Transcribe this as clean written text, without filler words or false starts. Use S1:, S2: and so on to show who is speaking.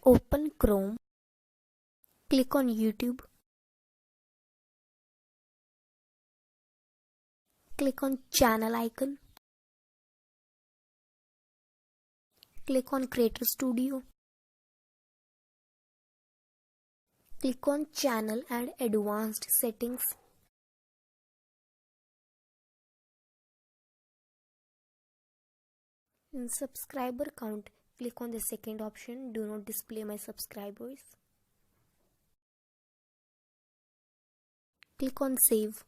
S1: Open Chrome, click on YouTube, click on channel icon, click on Creator Studio, click on channel and advanced settings. In subscriber count, click on the second option, do not display my subscribers. Click on save.